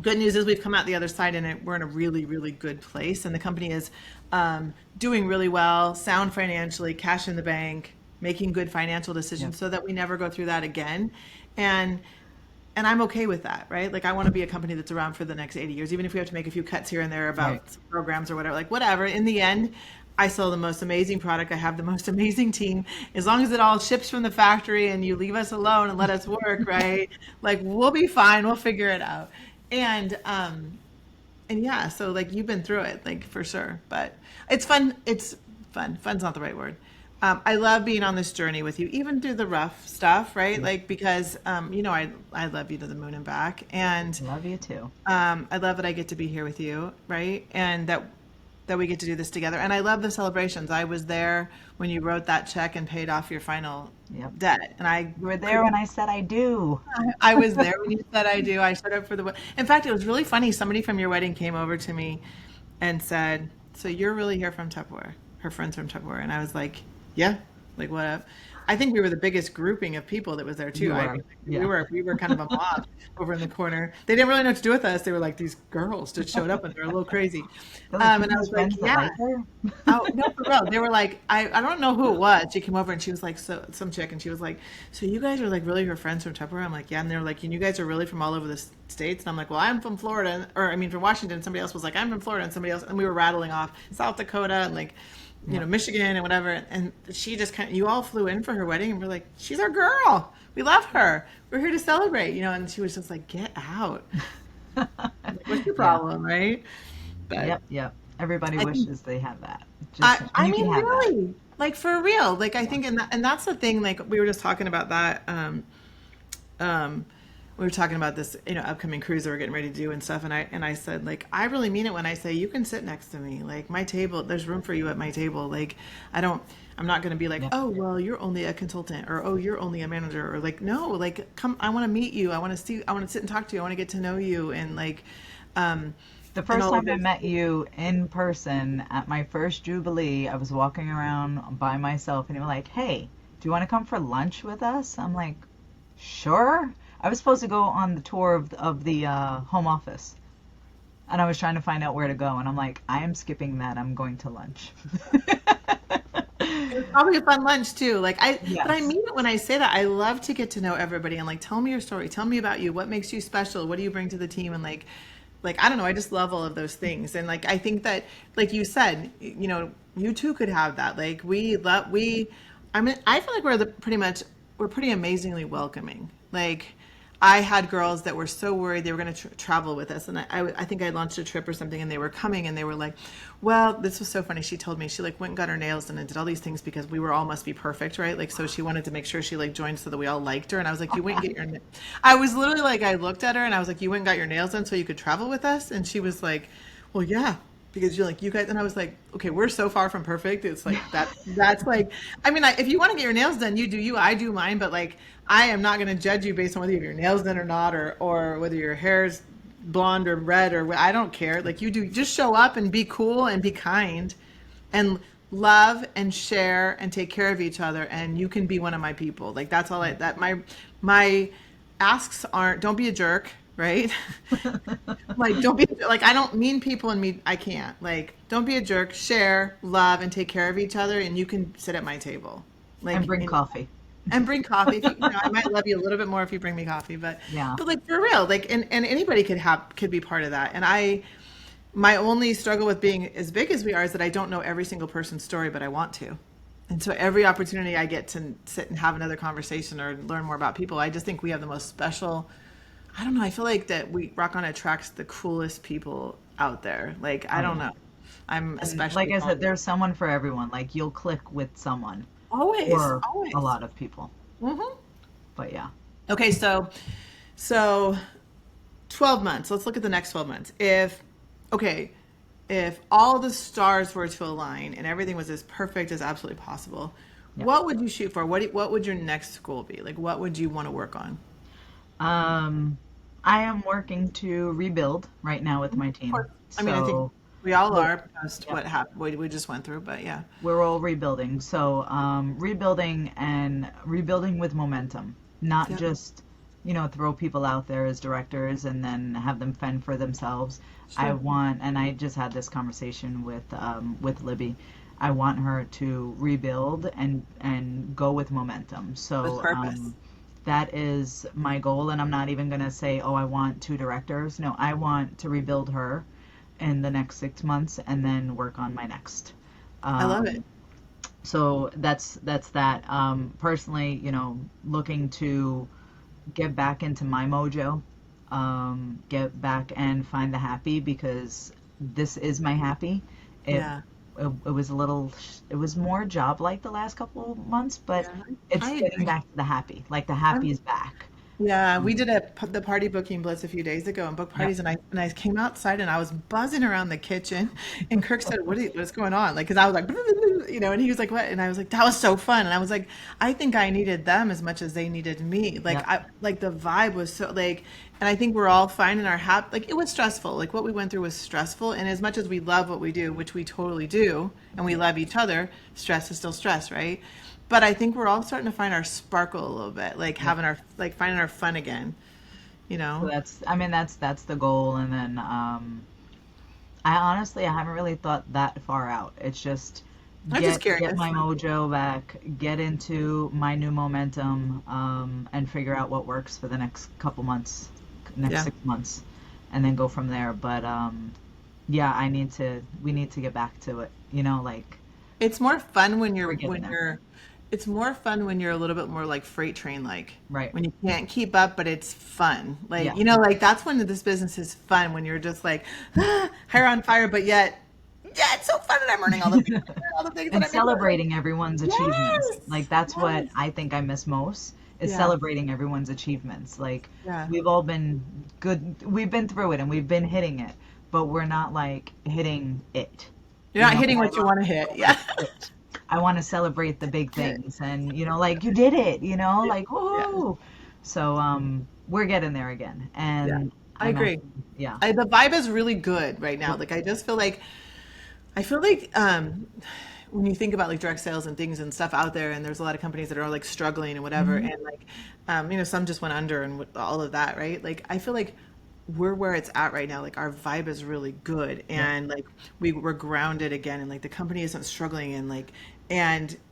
good news is we've come out the other side and we're in a really, really good place. And the company is doing really well, sound financially, cash in the bank, making good financial Yep. decisions so that we never go through that again. And and I'm okay with that, right? Like I want to be a company that's around for the next 80 years, even if we have to make a few cuts here and there Right. about some programs or whatever, like whatever. In the end, I sell the most amazing product. I have the most amazing team. As long as it all ships from the factory and you leave us alone and let us work, right? Like we'll be fine. We'll figure it out. And and yeah, so like you've been through it, like for sure. But it's fun. It's fun. Fun's not the right word. I love being on this journey with you, even through the rough stuff, right? Yep. Like because I love you to the moon and back, and Love you too. I love that I get to be here with you, right? And that we get to do this together. And I love the celebrations. I was there when you wrote that check and paid off your final Yep. debt, and I You were there couldn't. when I said I do. I was there when you said I do. I showed up for the. In fact, it was really funny. Somebody from your wedding came over to me and said, "So you're really here from Tupperware?" Her friends from Tupperware, and I was like, "Yeah." Like what up? I think we were the biggest grouping of people that was there too. You I were. mean, Yeah. we were kind of a mob over in the corner. They didn't really know what to do with us. They were like these girls just showed up and they were a little crazy. They're like, he And I has was like, friends that yeah. like her. Oh no, for real. They were like, I don't know who it was. She came over and she was like, so some chick, and she was like, so you guys are like really her friends from Tupperware? I'm like, yeah. And they're like, and you guys are really from all over the states? And I'm like, well, I'm from Florida, or I mean, from Washington. Somebody else was like, I'm from Florida, and somebody else, and we were rattling off South Dakota and like, Yep. Michigan and whatever. And she just kind of, you all flew in for her wedding, and we're like, she's our girl. We love her. We're here to celebrate, And she was just like, get out. I'm like, what's your Yeah. problem, right? But Yep. Yep. Everybody I think wishes they had that. Just, I and you can mean have that. really like for real like I Yeah. think and that's the thing like we were just talking about that um we were talking about this upcoming cruise that we're getting ready to do and stuff and I said like I really mean it when I say you can sit next to me like my table there's room for you at my table like I don't I'm not going to be like Yep. oh well you're only a consultant or oh you're only a manager or like no like come I want to meet you I want to sit and talk to you I want to get to know you and like um The and first all of time I those met you in person at my first Jubilee, I was walking around by myself and you were like, hey, do you want to come for lunch with us? I'm like, sure. I was supposed to go on the tour of the home office and I was trying to find out where to go. And I'm like, I am skipping that. I'm going to lunch. It was probably a fun lunch too. But I Yes. mean it when I say that. I love to get to know everybody and like, tell me your story. Tell me about you. What makes you special? What do you bring to the team? And I don't know. I just love all of those things. And like, I think that, like you said, you too could have that. Like I mean, I feel like we're pretty amazingly welcoming. Like, I had girls that were so worried they were going to travel with us, and I think I launched a trip or something, and they were coming, and they were like, "Well, this was so funny." She told me she like went and got her nails done and did all these things because we were all must be perfect, right? Like, so she wanted to make sure she like joined so that we all liked her, and I was like, "You went and get your," I was literally like, I looked at her and I was like, "You went and got your nails done so you could travel with us," and she was like, "Well, yeah." Because you're like you guys, and I was like, okay, we're so far from perfect. It's like that. That's like, I mean, if you want to get your nails done, you do you. I do mine, but like, I am not going to judge you based on whether you have your nails done or not, or whether your hair's blonde or red or I don't care. Like you do, just show up and be cool and be kind, and love and share and take care of each other, and you can be one of my people. Like that's all I that my asks aren't. Don't be a jerk, right? Like don't be like I don't mean people and me I can't. Like don't be a jerk, share, love and take care of each other and you can sit at my table. And Like bring coffee. and bring coffee. If I might love you a little bit more if you bring me coffee, Yeah. but like for real, like and anybody could be part of that. And my only struggle with being as big as we are is that I don't know every single person's story, but I want to. And so every opportunity I get to sit and have another conversation or learn more about people, I just think we have the most special. I don't know. I feel like that we Rock On attracts the coolest people out there. Like I Oh don't yeah. know. I'm And like especially I fond said, there's someone for everyone. Like you'll click with someone always, or a always. lot of people. Hmm. But yeah. Okay, so 12 months. Let's look at the next 12 months. Okay, if all the stars were to align and everything was as perfect as absolutely possible, Yep. what would you shoot for? What would your next goal be? Like, what would you want to work on? Um, I am working to rebuild right now with my Of team. course. I mean, I think So We all We're, are post yep, what happened, what we just went through, but yeah. we're all rebuilding. So, rebuilding and rebuilding with momentum, not Yep. just, throw people out there as directors and then have them fend for themselves. I Sure. want, and I just had this conversation with Libby. I want her to rebuild and go with momentum. With So, purpose. that is my goal, and I'm not even gonna say, oh, I want two directors. No, I want to rebuild her in the next 6 months and then work on my next. I love it. Um, so that's that. Personally, looking to get back into my mojo, get back and find the happy because this is my happy. It Yeah. it was a little, it was more job like the last couple of months, but Yeah. it's I getting agree. back to the happy. Like the happy I'm is back. Yeah, we Um, did the party booking blitz a few days ago and booked yep, parties, and I came outside and I was buzzing around the kitchen, and Kirk said, "What's going on?" Like, because I was like, and he was like, "What?" And I was like, "That was so fun," and I was like, "I think I needed them as much as they needed me." Like, yep, I like the vibe was so like, and I think we're all finding our like it was stressful. Like what we went through was stressful, and as much as we love what we do, which we totally do, and we yeah, love each other, stress is still stress, right? But I think we're all starting to find our sparkle a little bit, like yep. having our like finding our fun again, you So know? I mean, that's the goal. And then, I honestly, I haven't really thought that far out. It's just I'm just get curious. my mojo back, get into my new momentum, and figure out what works for the next couple months, next Yeah. 6 months, and then go from there. But yeah, we need to get back to it. Like It's more fun we're getting there. it's more fun when you're a little bit more like freight train like. Right. When you can't keep up, but it's fun. Like, Yeah. like that's when this business is fun when you're just like hair on fire, but yet, yeah, it's so fun and I'm earning all the things that And I'm making. Like, celebrating everyone's achievements. yes. Like that's what Yes. I think I miss most is Yeah. celebrating everyone's achievements. Like Yeah. we've all been good, we've been through it and we've been hitting it, but we're not like hitting it. You're not hitting I what you want want to to hit. Yeah. celebrate it. I want to celebrate the big Hit. things and like you did it, Yeah. like Yeah. woohoo. So we're getting there again. Yeah. And I I'm agree. actually, yeah. The vibe is really good right now. Yep. Like I just feel like I feel like when you think about like direct sales and things and stuff out there, and there's a lot of companies that are like struggling and whatever, Hmm. and like some just went under and all of that, right? Like I feel like we're where it's at right now. Like our vibe is really good, Yep. and like we're grounded again, and like the company isn't struggling, and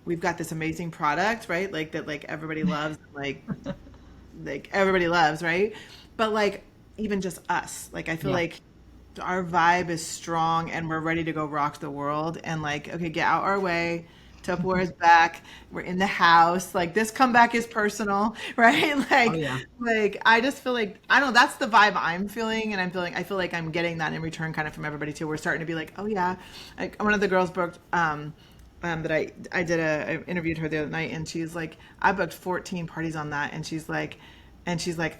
we've got this amazing product, right? Like that, like everybody loves, like everybody loves, right? But like even just us, like I feel Yeah. like our vibe is strong and we're ready to go rock the world and like okay, get out our way. Tupperware is back. We're in the house. Like this comeback is personal, right? Oh Like yeah. like I just feel like I don't know, that's the vibe I'm feeling and I feel like I'm getting that in return kind of from everybody too. We're starting to be like, "Oh yeah." Like one of the girls booked that I interviewed her the other night and she's like, I booked 14 parties on that and she's like,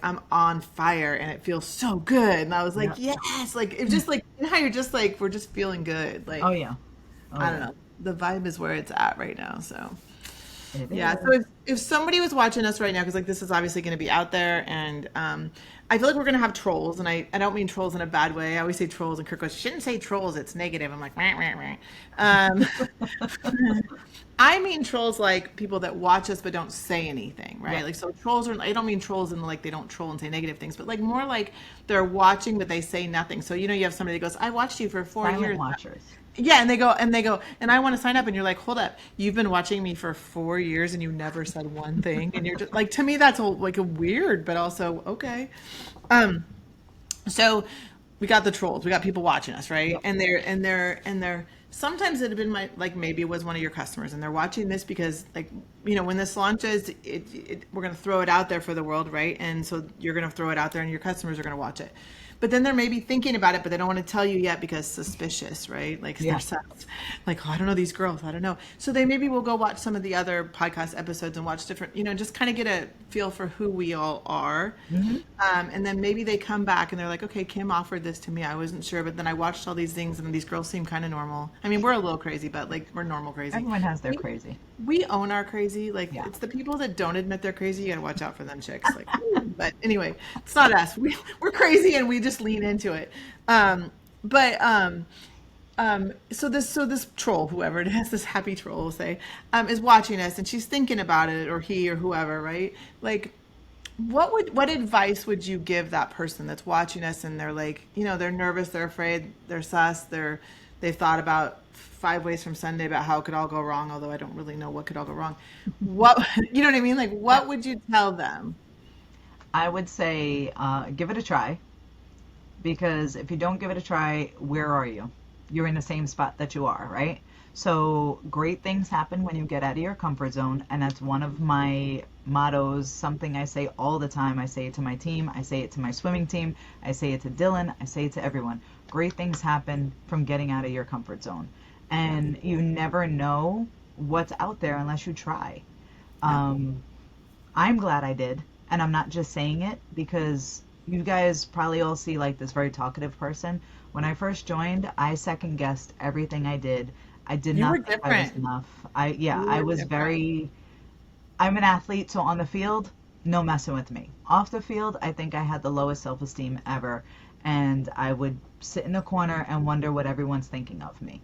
I'm on fire and it feels so good. And I was like, Yep. yes, like it's just like you know how you're just like we're just feeling good. Oh Like yeah. Oh I don't yeah. know. The vibe is where it's at right now. So It yeah. So is. if somebody was watching us right now, because like this is obviously going to be out there, and I feel like we're going to have trolls, and I don't mean trolls in a bad way. I always say trolls, and Kirk goes, "You shouldn't say trolls. It's negative." I'm like, meh, meh, meh. Um, I mean trolls like people that watch us but don't say anything, right? Yep. Like so trolls are I don't mean trolls in like they don't troll and say negative things, but like more like they're watching but they say nothing. So you have somebody that goes, "I watched you for four Silent years." watchers. Yeah, and they go, and I want to sign up, and you're like, hold up, you've been watching me for 4 years, and you never said one thing, and you're just like, to me, that's like a weird, but also okay. Um, so we got the trolls, we got people watching us, right? Yep. And they're sometimes it had been my like maybe it was one of your customers, and they're watching this because like when this launches, we're gonna throw it out there for the world, right? And so you're gonna throw it out there, and your customers are gonna watch it. But then they're maybe thinking about it, but they don't want to tell you yet because suspicious, right? Like Yeah. they're like, oh, I don't know these girls. I don't know. So they maybe will go watch some of the other podcast episodes and watch different, just kind of get a feel for who we all are. Hmm. And then maybe they come back and they're like, okay, Kim offered this to me. I wasn't sure, but then I watched all these things and these girls seem kind of normal. I mean, we're a little crazy, but like we're normal crazy. Everyone has their We, crazy. we own our crazy. Like Yeah. it's the people that don't admit they're crazy. You gotta watch out for them chicks. Like, but anyway, it's not us. We're crazy and we just lean into it. Um, but So this troll, whoever it is, this happy troll, we'll say, is watching us, and she's thinking about it, or he, or whoever, right? Like, what advice would you give that person that's watching us, and they're like, they're nervous, they're afraid, they're sus, they've thought about 5 ways from Sunday about how it could all go wrong, although I don't really know what could all go wrong. What you know what I mean? Like, Yep. what would you tell them? I would say give it a try because if you don't give it a try, where are you? You're in the same spot that you are, right? So great things happen when you get out of your comfort zone, and that's one of my mottos, something I say all the time. I say it to my team, I say it to my swimming team, I say it to Dylan, I say it to everyone. Great things happen from getting out of your comfort zone. Yeah, And you never know what's out there unless you try. yeah. Um, I'm glad I did. And I'm not just saying it because you guys probably all see like this very talkative person. When I first joined, I second guessed everything I did. I did You were not think I was different. enough. Yeah, You I were was different. very, I'm an athlete, so on the field, no messing with me. Off the field, I think I had the lowest self-esteem ever. And I would sit in the corner and wonder what everyone's thinking of me.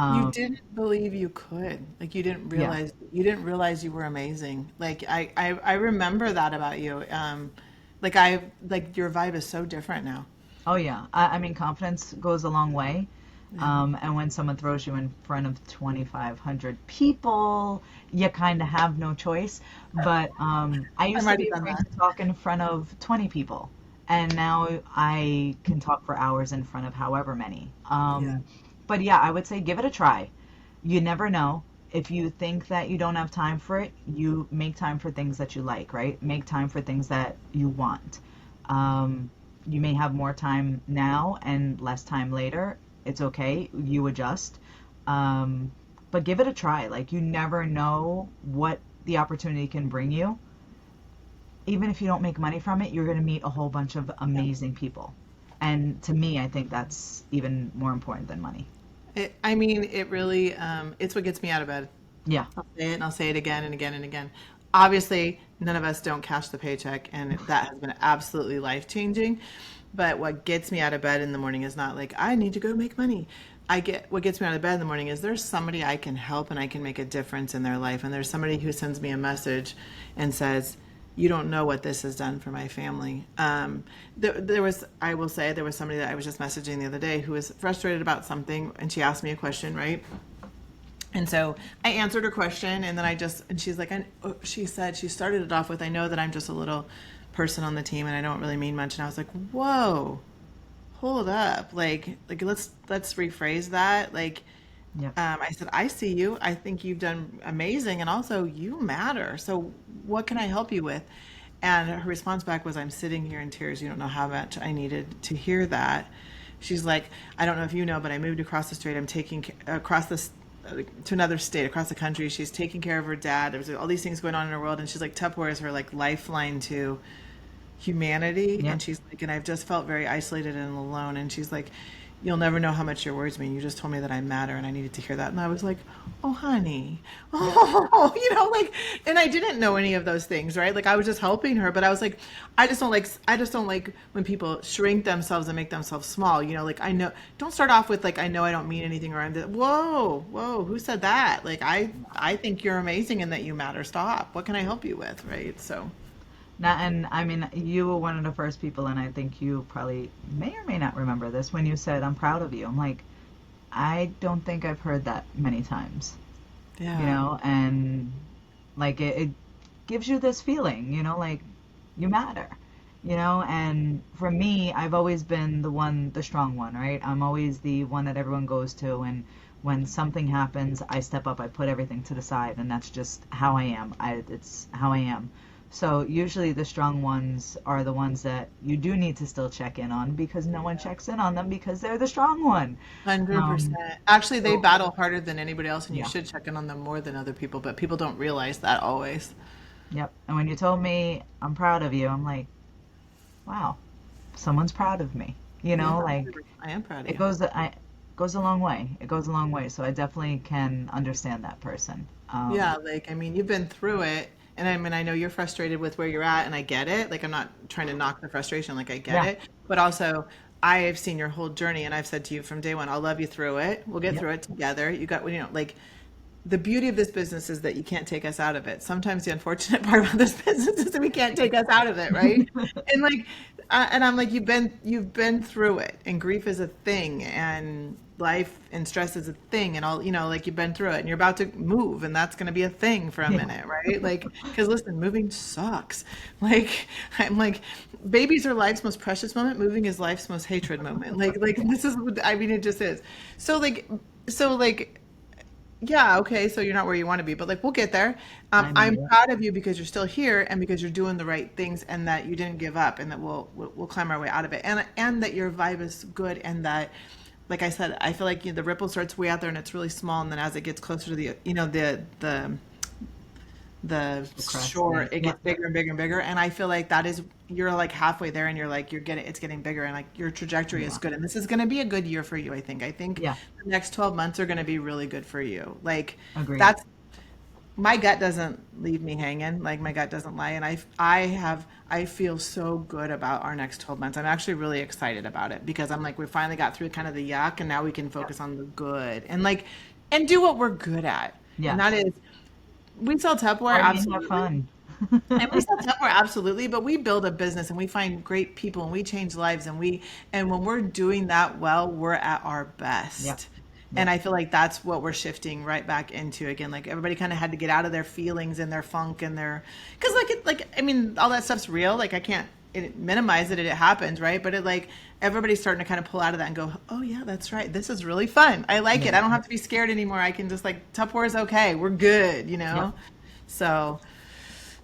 You Um, didn't believe you could. Like, yeah. you didn't realize you were amazing. Like, I remember that about you. Like your vibe is so different now. Oh yeah. I mean, confidence goes a long way. Yeah. And when someone throws you in front of 2,500 people, you kind of have no choice. But I I used to might have be done afraid that. to talk in front of 20 people, and now I can talk for hours in front of however many. Yeah. But yeah, I would say give it a try. You never know. If you think that you don't have time for it, you make time for things that you like, right? Make time for things that you want. Um, you may have more time now and less time later. It's okay. You adjust. Um, but give it a try. Like, you never know what the opportunity can bring you. Even if you don't make money from it, you're going to meet a whole bunch of Yeah. amazing people. And to me, I think that's even more important than money. I mean, it really, it's what gets me out of bed. Yeah. I'll say it and I'll say it again and again and again. Obviously, none of us don't cash the paycheck, and that has been absolutely life changing. But what gets me out of bed in the morning is not like, I need to go make money. What gets me out of bed in the morning is there's somebody I can help and I can make a difference in their life. And there's somebody who sends me a message and says, you don't know what this has done for my family. I will say, there was somebody that I was just messaging the other day who was frustrated about something, and she asked me a question, right? And so I answered her question, and then and she's like, she said, she started it off with, I know that I'm just a little person on the team and I don't really mean much. And I was like, whoa, hold up. Like let's rephrase that. Like, Yep. I said, I see you. I think you've done amazing. And also, you matter. So, what can I help you with? And her response back was, I'm sitting here in tears. You don't know how much I needed to hear that. She's like, I don't know if you know, but I moved across the street. I'm taking across this to another state, across the country. She's taking care of her dad. There's all these things going on in her world. And she's like, Tupperware is her like lifeline to humanity. Yep. And she's like, and I've just felt very isolated and alone. And she's like, you'll never know how much your words mean. You just told me that I matter and I needed to hear that. And I was like, oh, honey. Yep. Oh, like, and I didn't know any of those things, right? Like, I was just helping her. But I was like, I just don't like when people shrink themselves and make themselves small. Like, I know, don't start off with like, I know I don't mean anything, or whoa, who said that? Like, I think you're amazing and that you matter. Stop. What can I help you with? Right. So, Now, and I mean, you were one of the first people, and I think you probably may or may not remember this when you said, I'm proud of you. I'm like, I don't think I've heard that many times, yeah. and like it gives you this feeling, like you matter, and for me, I've always been the strong one, right? I'm always the one that everyone goes to, and when something happens, I step up, I put everything to the side, and that's just how I am. It's how I am. So usually the strong ones are the ones that you do need to still check in on because no one checks in on them because they're the strong one. Um, 100%. Actually, they so battle harder than anybody else, and you yeah. should check in on them more than other people, but people don't realize that always. Yep. And when you told me I'm proud of you, I'm like, wow, someone's proud of me. Yeah, Like I am proud of it you. goes a long way. It goes a long way. So I definitely can understand that person. Yeah, like, I mean, you've been through it, and I mean, I know you're frustrated with where you're at, and I get it. Like, I'm not trying to knock the frustration, like, I get Yeah. it. But also, I have seen your whole journey, and I've said to you from day one, I'll love you through it. We'll get Yep. through it together. You got, like the beauty of this business is that you can't take us out of it. Sometimes the unfortunate part about this business is that we can't take us out of it, right? And like, and I'm like, you've been through it, and grief is a thing, and life and stress is a thing, and all, like you've been through it, and you're about to move, and that's going to be a thing for a Yeah. minute, right? Like, because listen, moving sucks. Like, I'm like, babies are life's most precious moment. Moving is life's most hatred moment. Like this is, I mean, it just is. So like, so like yeah, okay, so you're not where you want to be, but like we'll get there. I know. I'm Yep. proud of you because you're still here and because you're doing the right things and that you didn't give up and that we'll climb our way out of it. And that your vibe is good and that like I said, I feel like the ripple starts way out there and it's really small and then as it gets closer to the The crest. shore, Yeah. it gets Yep. bigger and bigger and bigger. And I feel like that is, you're like halfway there and you're like, it's getting bigger and like your trajectory is Yeah. good. And this is going to be a good year for you, I think. I think Yeah. the next 12 months are going to be really good for you. Like, Agreed. that's, my gut doesn't leave me hanging. Like, my gut doesn't lie. And I feel so good about our next 12 months. I'm actually really excited about it because I'm like, we finally got through kind of the yuck and now we can Yep. focus on the good and like, and do what we're good at. And that Yes. is, we sell Tupperware, Party and have absolutely. fun. And we sell Tupperware, absolutely, but we build a business and we find great people and we change lives and when we're doing that well, we're at our Yep. best. And Yep. I feel like that's what we're shifting right back into again. Like everybody kind of had to get out of their feelings and their funk and their, because I mean, all that stuff's real. Like I can't minimize it. It happens, right? But it like everybody's starting to kind of pull out of that and go, oh yeah, that's right. This is really fun. I like it. Yeah. I don't have to be scared anymore. I can just like Tupperware is okay. We're good, Yep. So.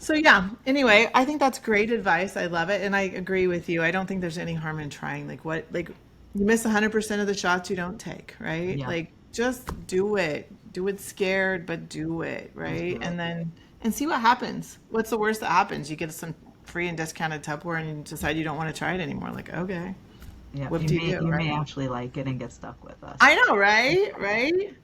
So yeah, anyway, I think that's great advice. I love it. And I agree with you. I don't think there's any harm in trying. Like you miss 100% of the shots you don't take, right? Yeah. Like just do it. Do it scared, but do it, Just right? do it. And see what happens. What's the worst that happens? You get some free and discounted Tupperware and you decide you don't want to try it anymore. Like, okay, Yep. what do you do, You may right? actually like it and get stuck with us. I know, right? Right?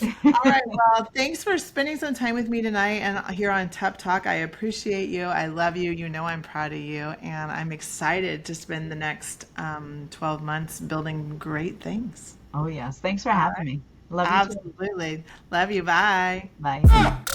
All right. Well, thanks for spending some time with me tonight and here on Tup Talk. I appreciate you. I love you. You know I'm proud of you. And I'm excited to spend the next 12 months building great things. Oh yes. Thanks for All having right. me. Love you too. Absolutely. Love you. Bye. Bye.